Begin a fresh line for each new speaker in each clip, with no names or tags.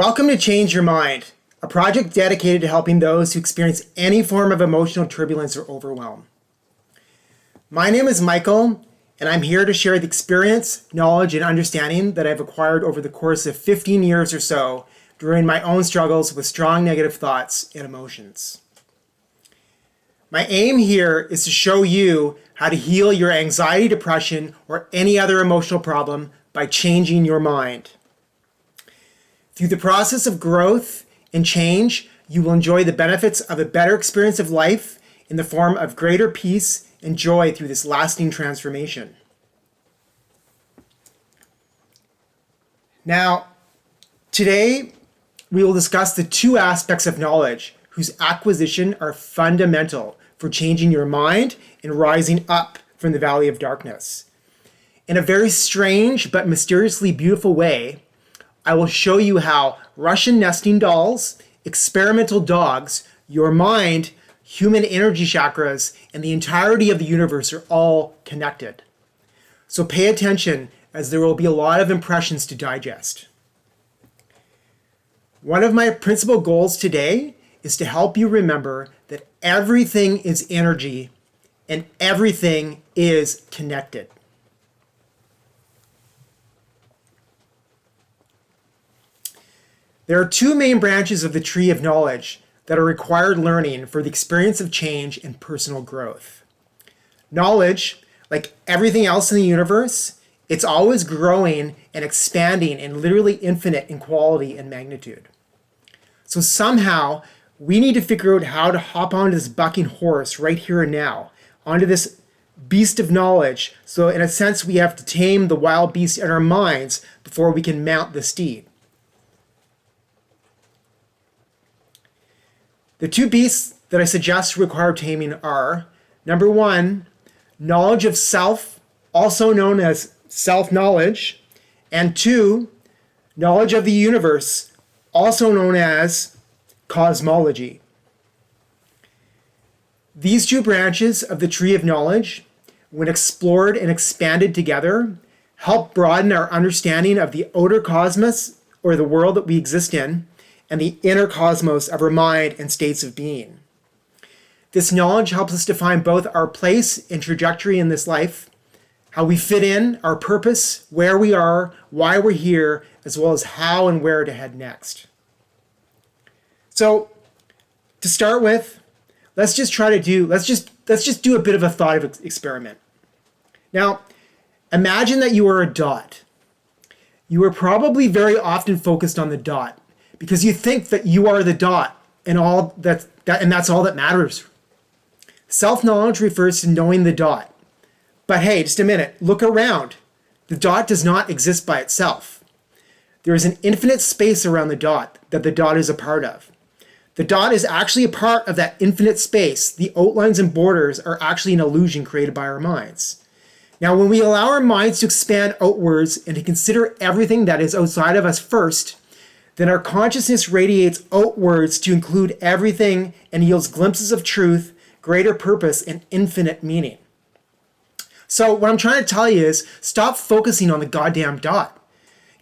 Welcome to Change Your Mind, a project dedicated to helping those who experience any form of emotional turbulence or overwhelm. My name is Michael, and I'm here to share the experience, knowledge, and understanding that I've acquired over the course of 15 years or so during my own struggles with strong negative thoughts and emotions. My aim here is to show you how to heal your anxiety, depression, or any other emotional problem by changing your mind. Through the process of growth and change, you will enjoy the benefits of a better experience of life in the form of greater peace and joy through this lasting transformation. Now, today we will discuss the two aspects of knowledge whose acquisition are fundamental for changing your mind and rising up from the valley of darkness. In a very strange but mysteriously beautiful way, I will show you how Russian nesting dolls, experimental dogs, your mind, human energy chakras, and the entirety of the universe are all connected. So pay attention, as there will be a lot of impressions to digest. One of my principal goals today is to help you remember that everything is energy and everything is connected. There are two main branches of the tree of knowledge that are required learning for the experience of change and personal growth. Knowledge, like everything else in the universe, it's always growing and expanding and literally infinite in quality and magnitude. So somehow, we need to figure out how to hop onto this bucking horse right here and now, onto this beast of knowledge. So in a sense, we have to tame the wild beast in our minds before we can mount the steed. The two beasts that I suggest require taming are, number one, knowledge of self, also known as self-knowledge, and two, knowledge of the universe, also known as cosmology. These two branches of the tree of knowledge, when explored and expanded together, help broaden our understanding of the outer cosmos, or the world that we exist in, and the inner cosmos of our mind and states of being. This knowledge helps us define both our place and trajectory in this life, how we fit in, our purpose, where we are, why we're here, as well as how and where to head next. So, to start with, let's just do a bit of a thought experiment. Now, imagine that you are a dot. You are probably very often focused on the dot, because you think that you are the dot and that's all that matters. Self-knowledge refers to knowing the dot. But hey, just a minute, look around. The dot does not exist by itself. There is an infinite space around the dot that the dot is a part of. The dot is actually a part of that infinite space. The outlines and borders are actually an illusion created by our minds. Now, when we allow our minds to expand outwards and to consider everything that is outside of us first, then our consciousness radiates outwards to include everything and yields glimpses of truth, greater purpose, and infinite meaning. So what I'm trying to tell you is, stop focusing on the goddamn dot.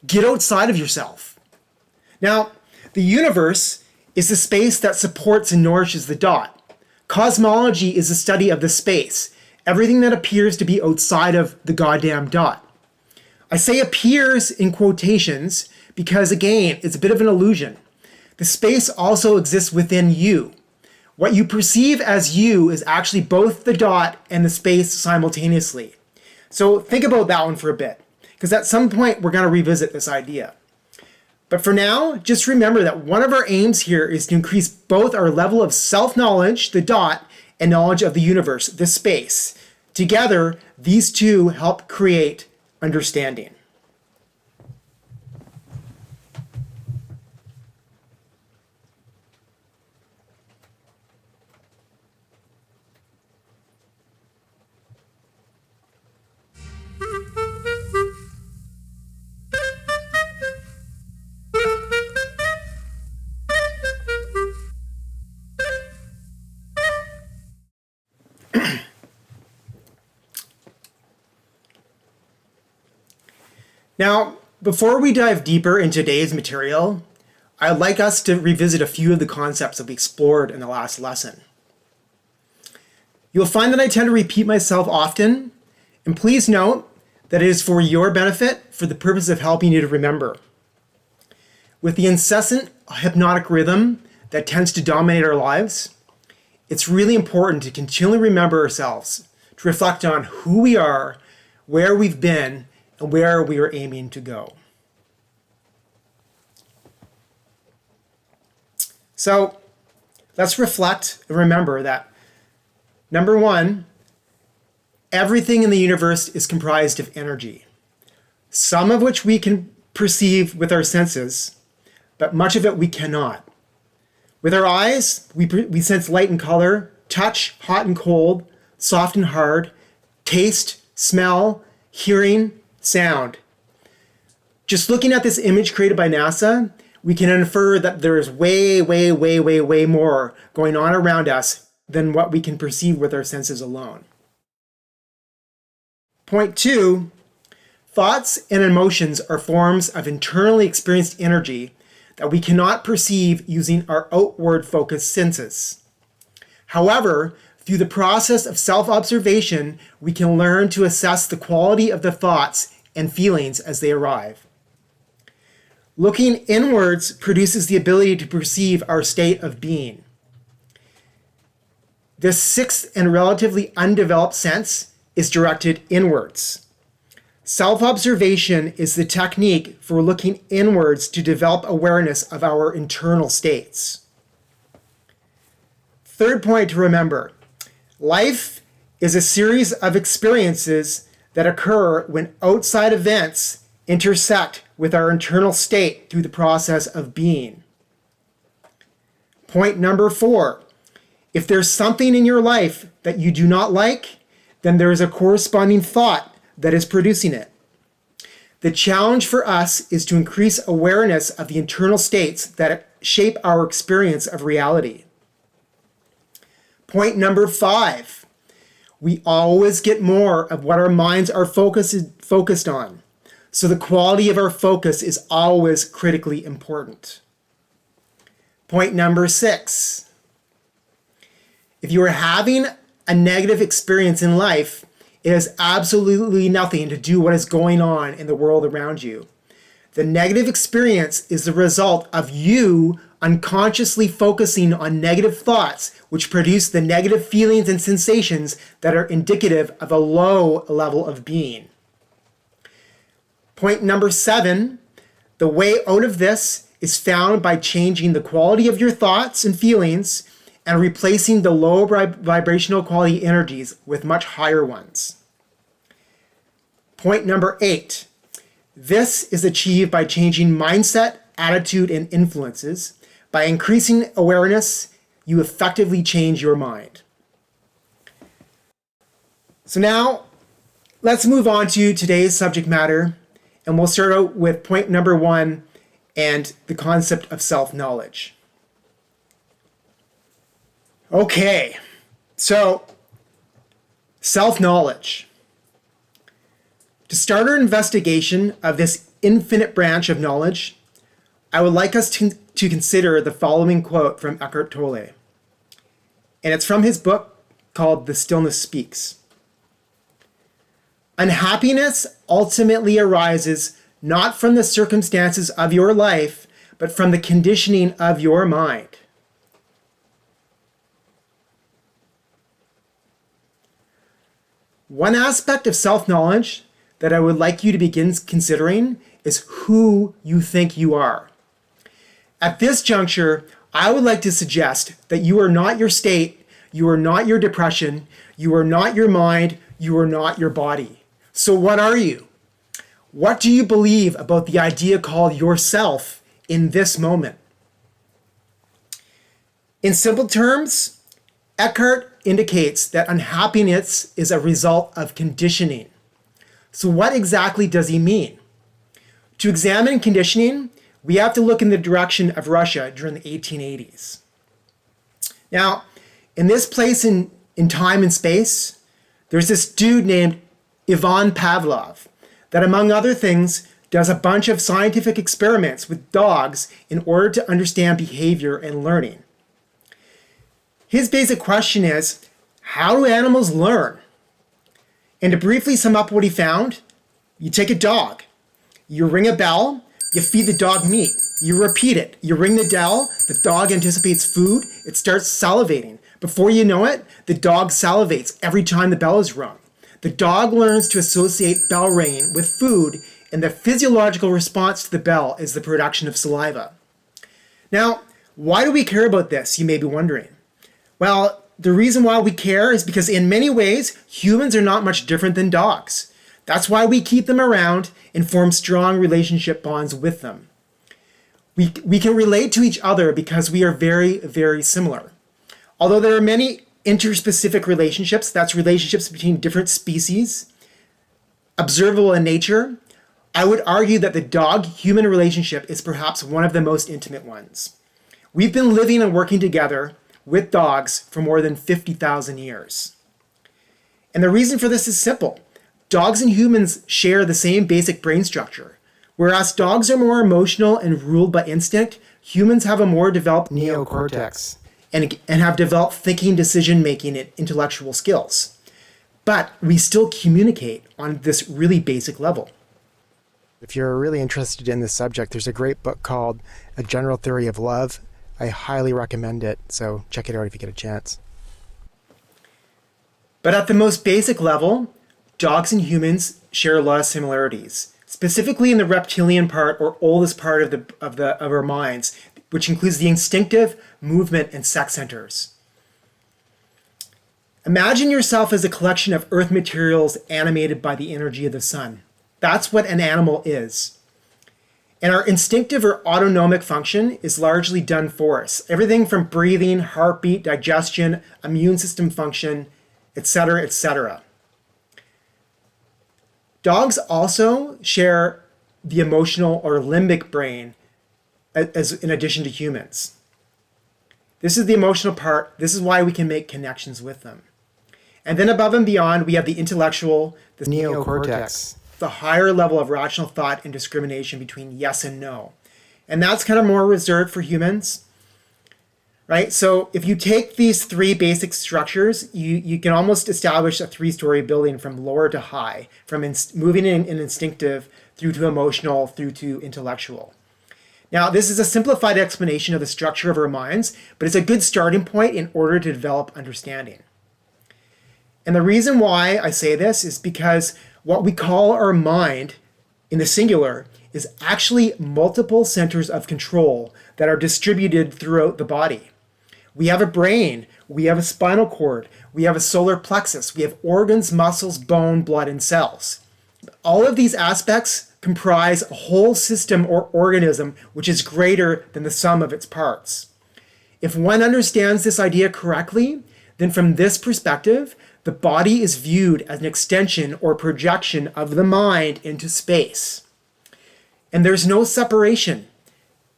Get outside of yourself. Now, the universe is the space that supports and nourishes the dot. Cosmology is the study of the space, everything that appears to be outside of the goddamn dot. I say appears in quotations because, again, it's a bit of an illusion. The space also exists within you. What you perceive as you is actually both the dot and the space simultaneously. So think about that one for a bit, because at some point we're going to revisit this idea. But for now, just remember that one of our aims here is to increase both our level of self-knowledge, the dot, and knowledge of the universe, the space. Together, these two help create understanding. Now, before we dive deeper into today's material, I'd like us to revisit a few of the concepts that we explored in the last lesson. You'll find that I tend to repeat myself often, and please note that it is for your benefit for the purpose of helping you to remember. With the incessant hypnotic rhythm that tends to dominate our lives, it's really important to continually remember ourselves, to reflect on who we are, where we've been, and where we are aiming to go. So let's reflect and remember that, number one, everything in the universe is comprised of energy, some of which we can perceive with our senses, but much of it we cannot. With our eyes, we sense light and color, touch, hot and cold, soft and hard, taste, smell, hearing, sound. Just looking at this image created by NASA, we can infer that there is way more going on around us than what we can perceive with our senses alone. Point two, thoughts and emotions are forms of internally experienced energy that we cannot perceive using our outward focused senses. However, through the process of self-observation, we can learn to assess the quality of the thoughts and feelings as they arrive. Looking inwards produces the ability to perceive our state of being. This sixth and relatively undeveloped sense is directed inwards. Self-observation is the technique for looking inwards to develop awareness of our internal states. Third point to remember, life is a series of experiences that occur when outside events intersect with our internal state through the process of being. Point number four, if there's something in your life that you do not like, then there is a corresponding thought that is producing it. The challenge for us is to increase awareness of the internal states that shape our experience of reality. Point number five, we always get more of what our minds are focused on. So the quality of our focus is always critically important. Point number six, if you are having a negative experience in life, it has absolutely nothing to do with what is going on in the world around you. The negative experience is the result of you unconsciously focusing on negative thoughts, which produce the negative feelings and sensations that are indicative of a low level of being. Point number seven, the way out of this is found by changing the quality of your thoughts and feelings and replacing the low vibrational quality energies with much higher ones. Point number eight, this is achieved by changing mindset, attitude, and influences. By increasing awareness, you effectively change your mind. So now, let's move on to today's subject matter, and we'll start out with point number one and the concept of self-knowledge. Okay, so self-knowledge. To start our investigation of this infinite branch of knowledge, I would like us to consider the following quote from Eckhart Tolle. And it's from his book called The Stillness Speaks. Unhappiness ultimately arises not from the circumstances of your life, but from the conditioning of your mind. One aspect of self-knowledge that I would like you to begin considering is who you think you are. At this juncture, I would like to suggest that you are not your state, you are not your depression, you are not your mind, you are not your body. So what are you? What do you believe about the idea called yourself in this moment? In simple terms, Eckhart indicates that unhappiness is a result of conditioning. So what exactly does he mean? To examine conditioning, we have to look in the direction of Russia during the 1880s. Now, in this place in time and space, there's this dude named Ivan Pavlov that, among other things, does a bunch of scientific experiments with dogs in order to understand behavior and learning. His basic question is, how do animals learn? And to briefly sum up what he found, you take a dog, you ring a bell, you feed the dog meat, you repeat it, you ring the bell, the dog anticipates food, it starts salivating. Before you know it, the dog salivates every time the bell is rung. The dog learns to associate bell ringing with food, and the physiological response to the bell is the production of saliva. Now, why do we care about this, you may be wondering? Well, the reason why we care is because in many ways, humans are not much different than dogs. That's why we keep them around and form strong relationship bonds with them. We can relate to each other because we are very, very similar. Although there are many interspecific relationships, that's relationships between different species, observable in nature, I would argue that the dog-human relationship is perhaps one of the most intimate ones. We've been living and working together with dogs for more than 50,000 years. And the reason for this is simple. Dogs and humans share the same basic brain structure. Whereas dogs are more emotional and ruled by instinct, humans have a more developed neocortex and have developed thinking, decision-making, and intellectual skills. But we still communicate on this really basic level.
If you're really interested in this subject, there's a great book called A General Theory of Love. I highly recommend it, so check it out if you get a chance.
But at the most basic level, dogs and humans share a lot of similarities, specifically in the reptilian part or oldest part of our minds, which includes the instinctive, movement, and sex centers. Imagine yourself as a collection of earth materials animated by the energy of the sun. That's what an animal is. And our instinctive or autonomic function is largely done for us. Everything from breathing, heartbeat, digestion, immune system function, etc., etc. Dogs also share the emotional or limbic brain as in addition to humans. This is the emotional part. This is why we can make connections with them. And then above and beyond, we have the intellectual, the neocortex, the higher level of rational thought and discrimination between yes and no. And that's kind of more reserved for humans, right? So if you take these three basic structures, you can almost establish a three-story building from lower to high, from moving in instinctive through to emotional through to intellectual. Now, this is a simplified explanation of the structure of our minds, but it's a good starting point in order to develop understanding. And the reason why I say this is because what we call our mind in the singular is actually multiple centers of control that are distributed throughout the body. We have a brain, we have a spinal cord, we have a solar plexus, we have organs, muscles, bone, blood, and cells. All of these aspects comprise a whole system or organism which is greater than the sum of its parts. If one understands this idea correctly, then from this perspective, the body is viewed as an extension or projection of the mind into space. And there's no separation.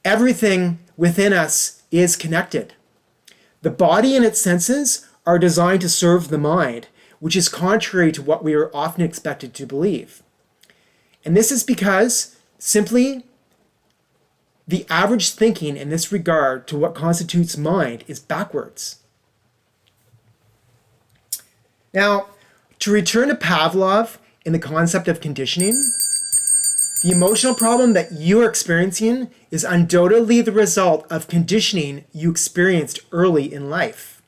Everything within us is connected. The body and its senses are designed to serve the mind, which is contrary to what we are often expected to believe. And this is because simply the average thinking in this regard to what constitutes mind is backwards. Now, to return to Pavlov in the concept of conditioning, the emotional problem that you are experiencing is undoubtedly the result of conditioning you experienced early in life.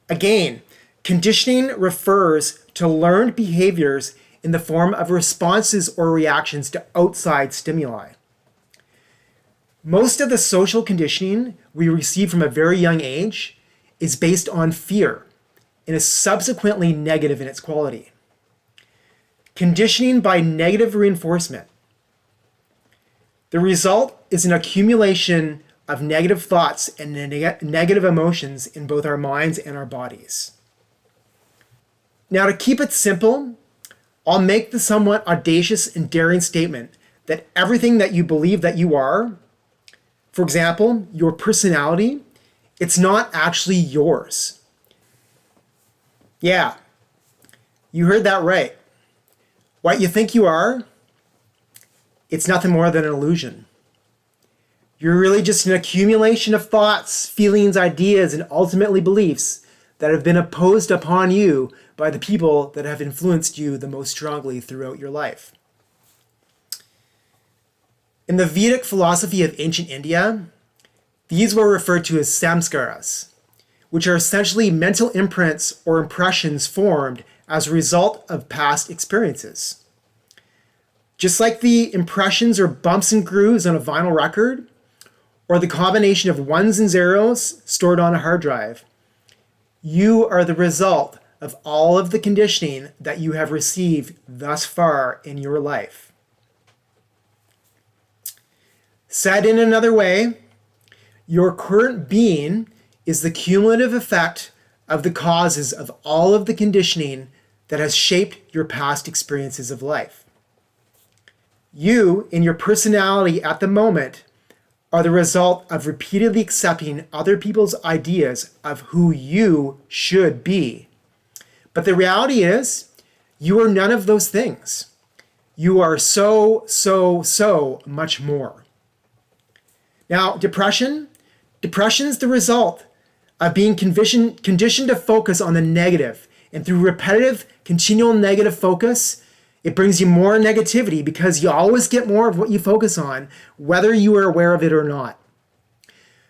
Again, conditioning refers to learned behaviors in the form of responses or reactions to outside stimuli. Most of the social conditioning we receive from a very young age is based on fear and is subsequently negative in its quality. Conditioning by negative reinforcement. The result is an accumulation of negative thoughts and negative emotions in both our minds and our bodies. Now, to keep it simple, I'll make the somewhat audacious and daring statement that everything that you believe that you are, for example, your personality, it's not actually yours. Yeah, you heard that right. What you think you are, it's nothing more than an illusion. You're really just an accumulation of thoughts, feelings, ideas, and ultimately beliefs that have been imposed upon you by the people that have influenced you the most strongly throughout your life. In the Vedic philosophy of ancient India, these were referred to as samskaras, which are essentially mental imprints or impressions formed as a result of past experiences. Just like the impressions or bumps and grooves on a vinyl record, or the combination of ones and zeros stored on a hard drive, you are the result of all of the conditioning that you have received thus far in your life. Said in another way, your current being is the cumulative effect of the causes of all of the conditioning that has shaped your past experiences of life. You, in your personality at the moment, are the result of repeatedly accepting other people's ideas of who you should be. But the reality is, you are none of those things. You are so much more. Now, depression is the result of being conditioned to focus on the negative. And through repetitive, continual negative focus, it brings you more negativity because you always get more of what you focus on, whether you are aware of it or not.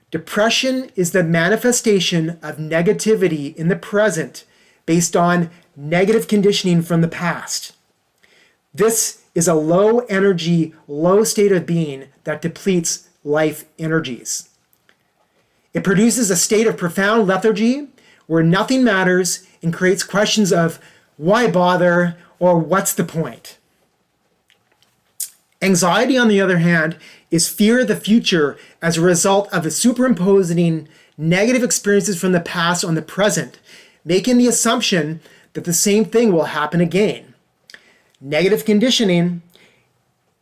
Depression is the manifestation of negativity in the present based on negative conditioning from the past. This is a low energy, low state of being that depletes life energies. It produces a state of profound lethargy where nothing matters and creates questions of why bother or what's the point? Anxiety, on the other hand, is fear of the future as a result of superimposing negative experiences from the past on the present, making the assumption that the same thing will happen again. Negative conditioning,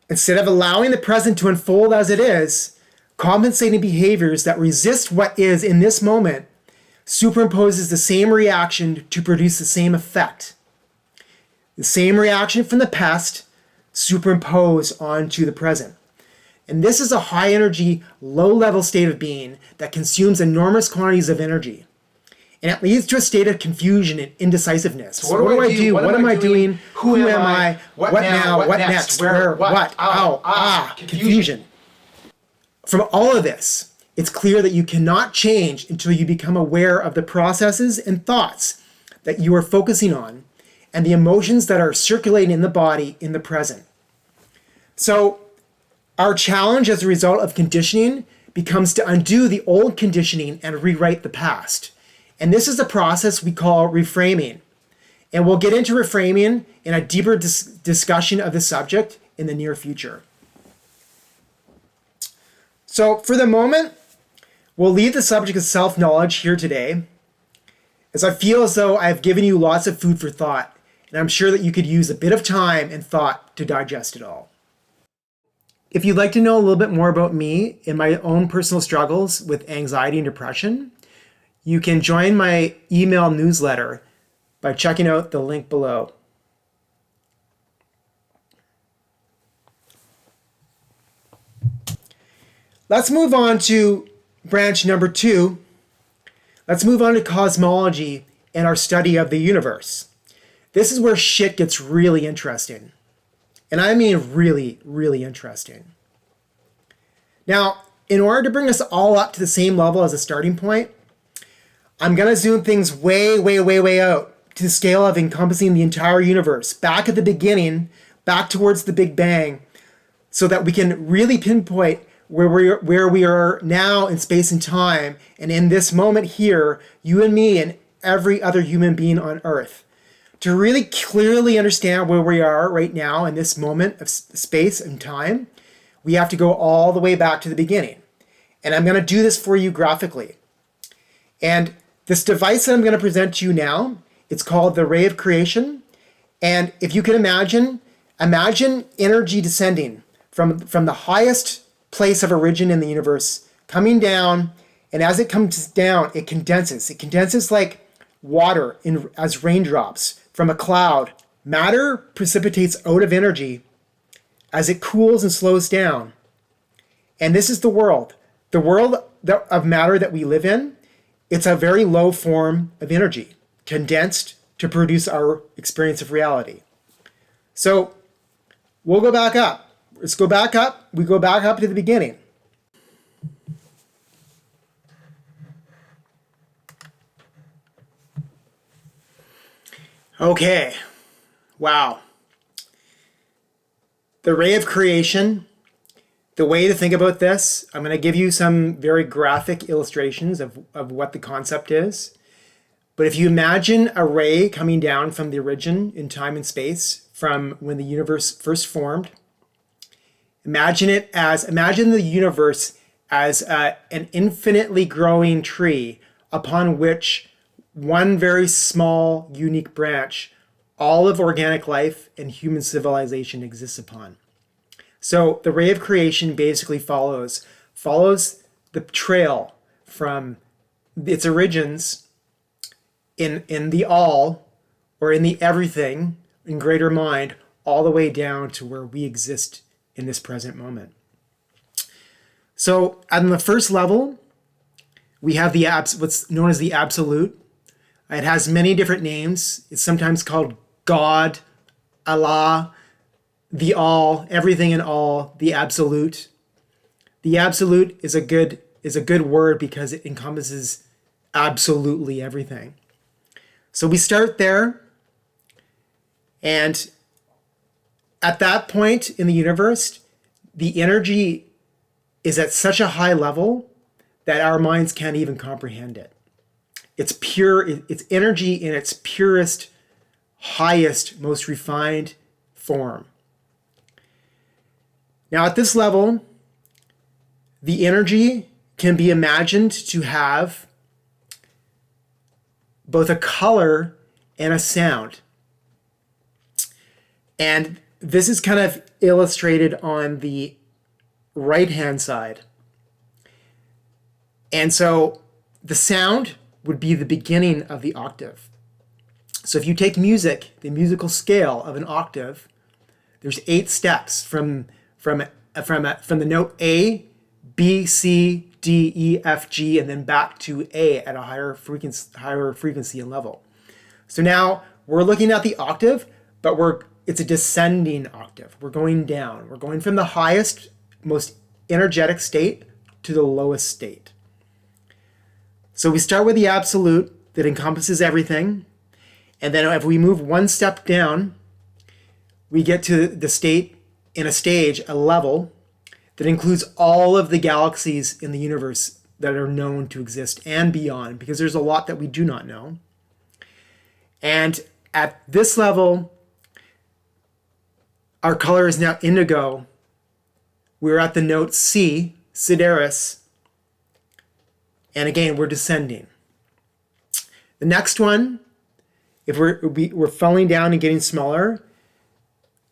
instead of allowing the present to unfold as it is, compensating behaviors that resist what is in this moment, superimposes the same reaction to produce the same effect. The same reaction from the past superimposed onto the present. And this is a high energy, low level state of being that consumes enormous quantities of energy. And it leads to a state of confusion and indecisiveness. So what do I do? What am I doing? Who am I? What now? What next? Where? What? Confusion. From all of this, it's clear that you cannot change until you become aware of the processes and thoughts that you are focusing on and the emotions that are circulating in the body in the present. So our challenge as a result of conditioning becomes to undo the old conditioning and rewrite the past. And this is a process we call reframing. And we'll get into reframing in a deeper discussion of the subject in the near future. So for the moment, we'll leave the subject of self-knowledge here today, as I feel as though I've given you lots of food for thought, and I'm sure that you could use a bit of time and thought to digest it all. If you'd like to know a little bit more about me and my own personal struggles with anxiety and depression, you can join my email newsletter by checking out the link below. Let's move on to branch number 2. Let's move on to cosmology and our study of the universe. This is where shit gets really interesting. And I mean really, really interesting. Now, in order to bring us all up to the same level as a starting point, I'm going to zoom things way out to the scale of encompassing the entire universe, back at the beginning, back towards the Big Bang, so that we can really pinpoint where we are now in space and time, and in this moment here, you and me and every other human being on Earth. To really clearly understand where we are right now in this moment of space and time, we have to go all the way back to the beginning. And I'm going to do this for you graphically. And this device that I'm going to present to you now, it's called the Ray of Creation. And if you can imagine energy descending from the highest place of origin in the universe, coming down, and as it comes down, it condenses. It condenses like water as raindrops from a cloud. Matter precipitates out of energy as it cools and slows down. And this is the world. The world of matter that we live in, it's a very low form of energy, condensed to produce our experience of reality. So we'll go back up. Let's go back up. We go back up to the beginning. Okay. Wow. The ray of creation. The way to think about this, I'm going to give you some very graphic illustrations of what the concept is. But if you imagine a ray coming down from the origin in time and space, from when the universe first formed, imagine the universe as an infinitely growing tree upon which one very small, unique branch, all of organic life and human civilization exists upon. So the ray of creation basically follows the trail from its origins in the all, or in the everything, in greater mind, all the way down to where we exist in this present moment. So on the first level, we have what's known as the absolute. It has many different names. It's sometimes called God, Allah, the all, everything and all, the absolute. The absolute is a good word because it encompasses absolutely everything. So we start there, and at that point in the universe, the energy is at such a high level that our minds can't even comprehend it. It's pure, it's energy in its purest, highest, most refined form. Now at this level, the energy can be imagined to have both a color and a sound. And this is kind of illustrated on the right-hand side. And so the sound would be the beginning of the octave. So if you take music, the musical scale of an octave, there's 8 steps from the note A, B, C, D, E, F, G, and then back to A at a higher frequency and level. So now we're looking at the octave, but it's a descending octave. We're going down. We're going from the highest, most energetic state to the lowest state. So we start with the absolute that encompasses everything. And then if we move one step down, we get to the state in a stage, a level, that includes all of the galaxies in the universe that are known to exist and beyond, because there's a lot that we do not know. And at this level, our color is now indigo. We're at the note C, Sidereus. And again, we're descending. The next one, if we're falling down and getting smaller,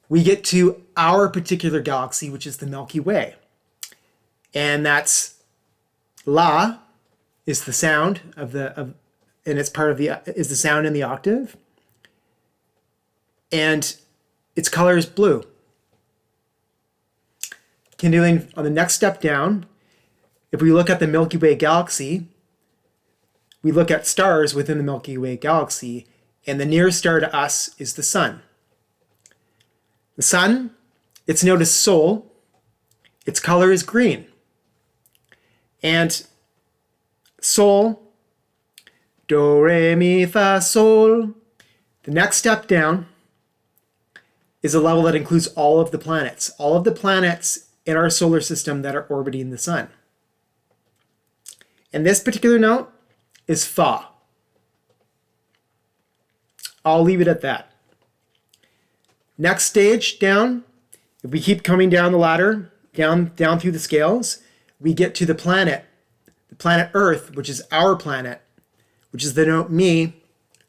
we get to our particular galaxy, which is the Milky Way. And that's La is the sound and it's part of is the sound in the octave. And its color is blue. Continuing on the next step down, if we look at the Milky Way galaxy, we look at stars within the Milky Way galaxy, and the nearest star to us is the sun. The sun, it's known as Sol. Its color is green. And Sol, Do, Re, Mi, Fa, Sol. The next step down is a level that includes all of the planets. All of the planets in our solar system that are orbiting the sun. And this particular note is Fa. I'll leave it at that. Next stage down, if we keep coming down the ladder, down through the scales, we get to the planet Earth, which is our planet, which is the note Mi,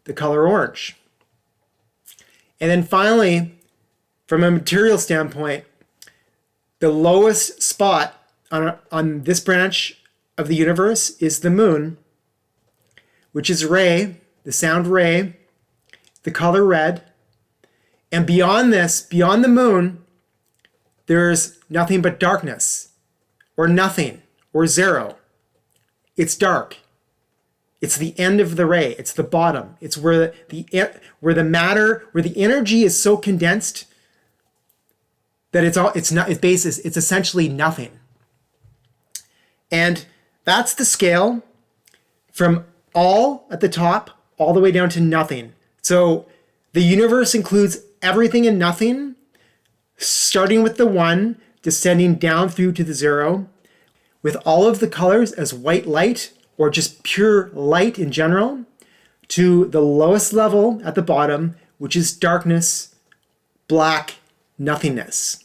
the color orange. And then finally, from a material standpoint, the lowest spot on this branch of the universe is the moon, which is Re, the sound Re, the color red. And beyond this, beyond the moon, there's nothing but darkness, or nothing, or zero. It's dark. It's the end of the ray. It's the bottom. It's where the matter, where the energy is so condensed that it's essentially nothing. And that's the scale from all at the top all the way down to nothing. So the universe includes everything and nothing, starting with the 1, descending down through to the 0, with all of the colors as white light, or just pure light in general, to the lowest level at the bottom, which is darkness, black, nothingness.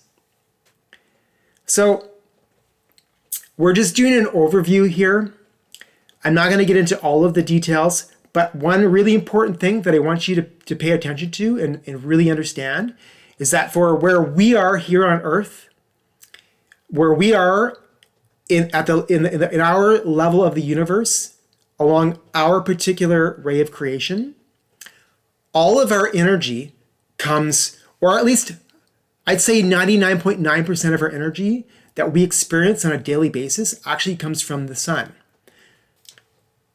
So we're just doing an overview here. I'm not going to get into all of the details, but one really important thing that I want you to pay attention to and really understand is that for where we are here on Earth, where we are in our level of the universe, along our particular ray of creation, all of our energy comes, or at least I'd say 99.9% of our energy that we experience on a daily basis actually comes from the sun.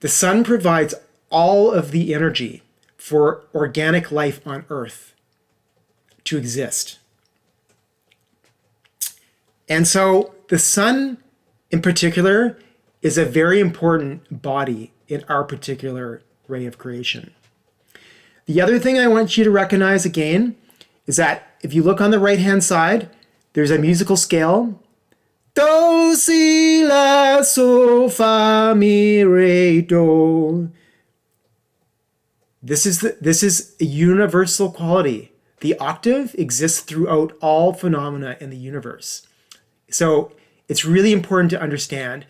The sun provides all of the energy for organic life on Earth to exist. And so the sun in particular is a very important body in our particular ray of creation. The other thing I want you to recognize again is that if you look on the right-hand side, there's a musical scale. Do, si, la, sol, fa, mi, re, do. This is a universal quality. The octave exists throughout all phenomena in the universe. So it's really important to understand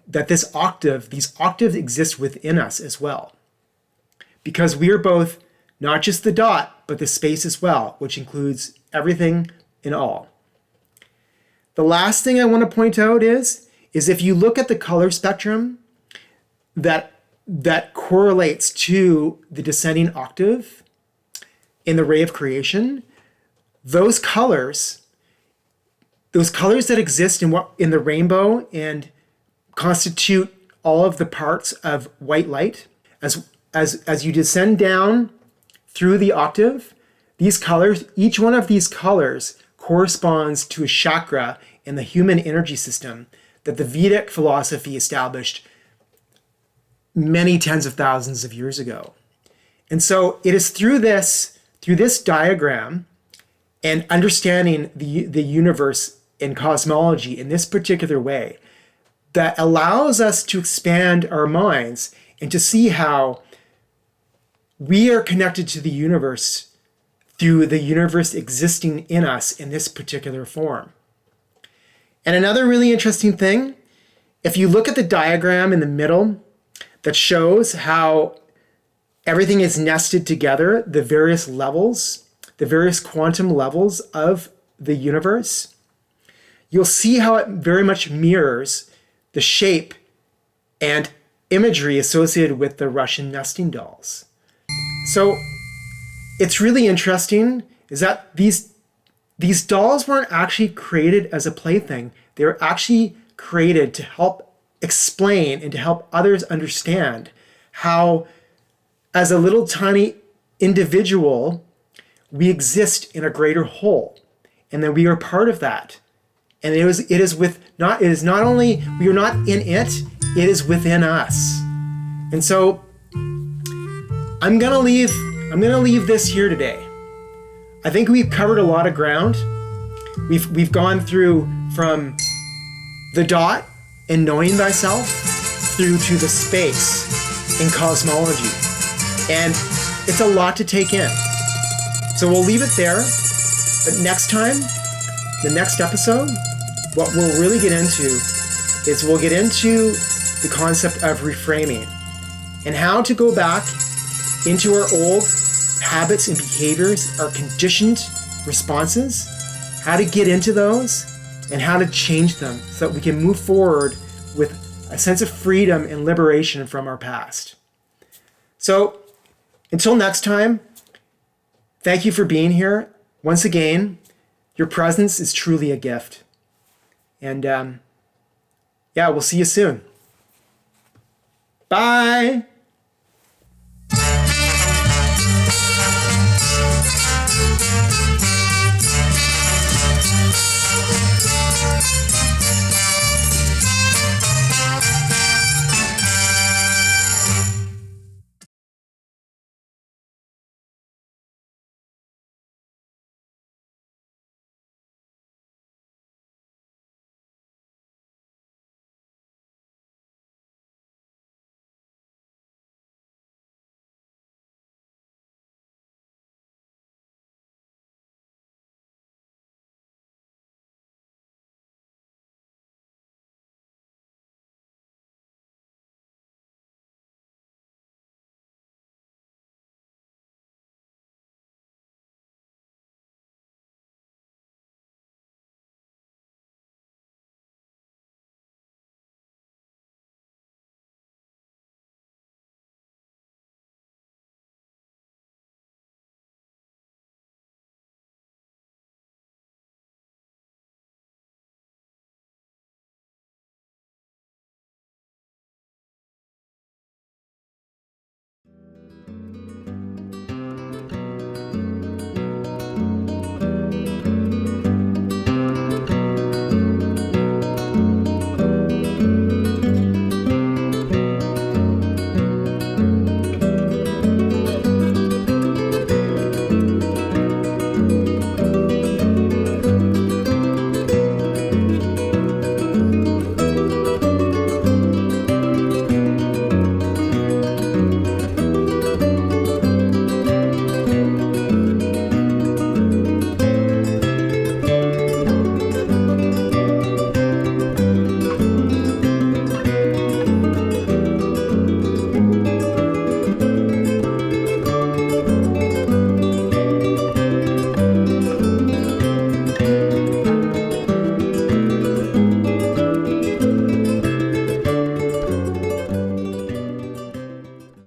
that these octaves exist within us as well. Because we are both not just the dot, but the space as well, which includes everything in all. The last thing I want to point out is if you look at the color spectrum that correlates to the descending octave in the ray of creation, those colors that exist in the rainbow and constitute all of the parts of white light, as you descend down through the octave, these colors, each one of these colors corresponds to a chakra in the human energy system that the Vedic philosophy established many tens of thousands of years ago. And so it is through this diagram and understanding the universe and cosmology in this particular way that allows us to expand our minds and to see how we are connected to the universe through the universe existing in us in this particular form. And another really interesting thing, if you look at the diagram in the middle that shows how everything is nested together, the various levels, the various quantum levels of the universe, you'll see how it very much mirrors the shape and imagery associated with the Russian nesting dolls. So it's really interesting is that these dolls weren't actually created as a plaything. They were actually created to help explain and to help others understand how, as a little tiny individual, we exist in a greater whole, and that we are part of that. And it is not only we are not in it, it is within us. And so I'm gonna leave this here today. I think we've covered a lot of ground. We've gone through from the dot and knowing thyself through to the space in cosmology. And it's a lot to take in. So we'll leave it there. But next time, the next episode, what we'll really get into is we'll get into the concept of reframing and how to go back into our old habits and behaviors, our conditioned responses, how to get into those and how to change them so that we can move forward with a sense of freedom and liberation from our past. So until next time, thank you for being here. Once again, Your presence is truly a gift. And yeah, we'll see you soon. Bye.